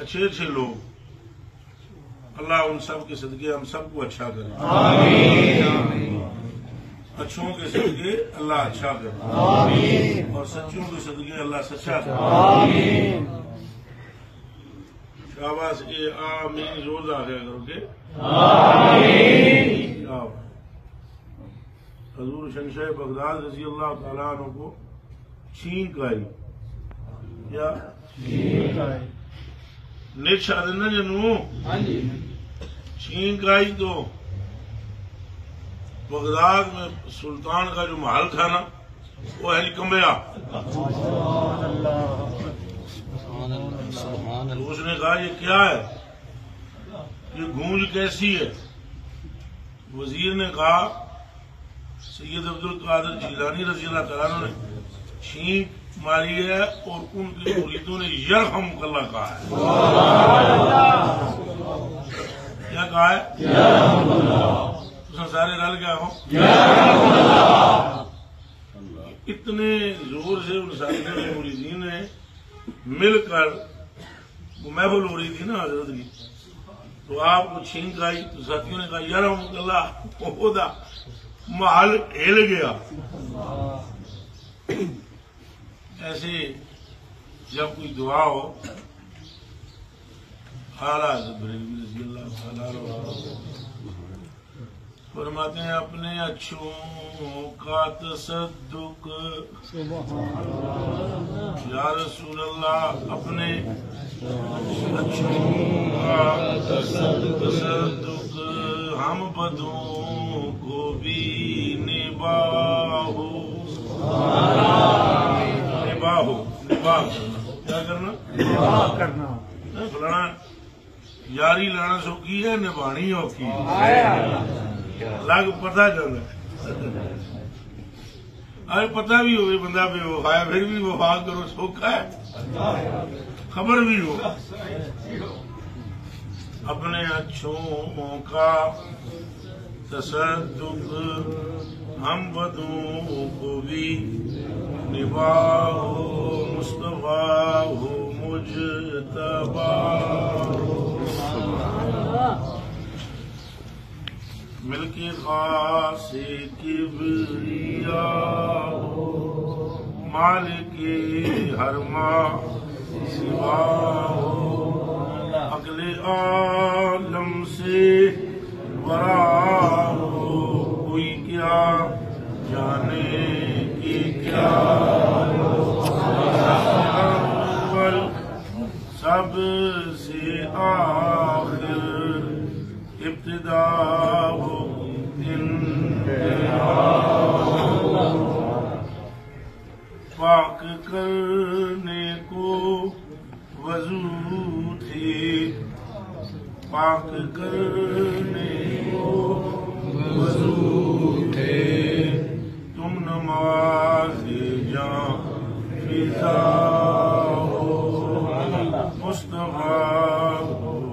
اچھے اچھے لوگ، اللہ ان سب کے صدقے ہم سب کو اچھا کرے، آمین، اچھوں کے صدقے اللہ اچھا کرے، آمین، اور سچوں کے صدقے اللہ سچا کرے، آمین، شاباش، آمین زور آ گیا کرو گے، آمین، حضور شہنشاہ بغداد رضی اللہ تعالیٰ عنہ کو چھینک آئی، کیا نیچ آدھنا جنو چھینک آئی تو بغداد میں سلطان کا جو محل تھا نا وہ ہلکمبیا، تو اس نے کہا یہ کیا ہے، یہ گونج کیسی ہے؟ وزیر نے کہا سید عبد القادر جیلانی رضی اللہ تعالیٰ عنہ نے چھینک ماری ہے اور ان کے مریدوں نے یرحمک اللہ کہا ہے۔ کیا کہا ہے؟ اس میں سارے رل گیا ہو، اتنے زور سے ان ساتھیوں کے مریدین نے مل کر وہ محفل ہو رہی تھی نا حضرت کی، تو آپ کو چھینک آئی تو ساتھیوں نے کہا یرحمک اللہ، خدا محل ہل گیا۔ ایسے جب کوئی دعا ہو، اعلیٰ حضرت بریلوی رضی اللہ تعالیٰ عنہ فرماتے ہیں اپنے اچھوں کا تصدق یا رسول اللہ، اپنے اچھوں کا تصدق ہم بدوں کو بھی نباہو، نباہ کیا کرنا، فلانا یاری لانا سوکھی ہے، نبھانی اوکھی لگ پتہ چل ارے پتہ بھی ہوئے بندہ بے وفا ہے پھر بھی وفا کرو سوکھا ہے، خبر بھی ہو۔ اپنے اچھوں کا تصدق ہم بدوں کو بھی نباہو، مصطفیٰ ہو مجتبیٰ ہو، مل کے خاص کبریا ہو، مالک ہر ماں سوا ہو، عقل عالم سے ورا ہو، کوئی کیا جانے کی کیا ہو، اول سب سے آخر ابتدا ہو، انتہا پاک کرنے کو وضو تھی، پاک کرنے کو وضو تھے، تم نماز جاں فضا ہو، مصطفیٰ ہو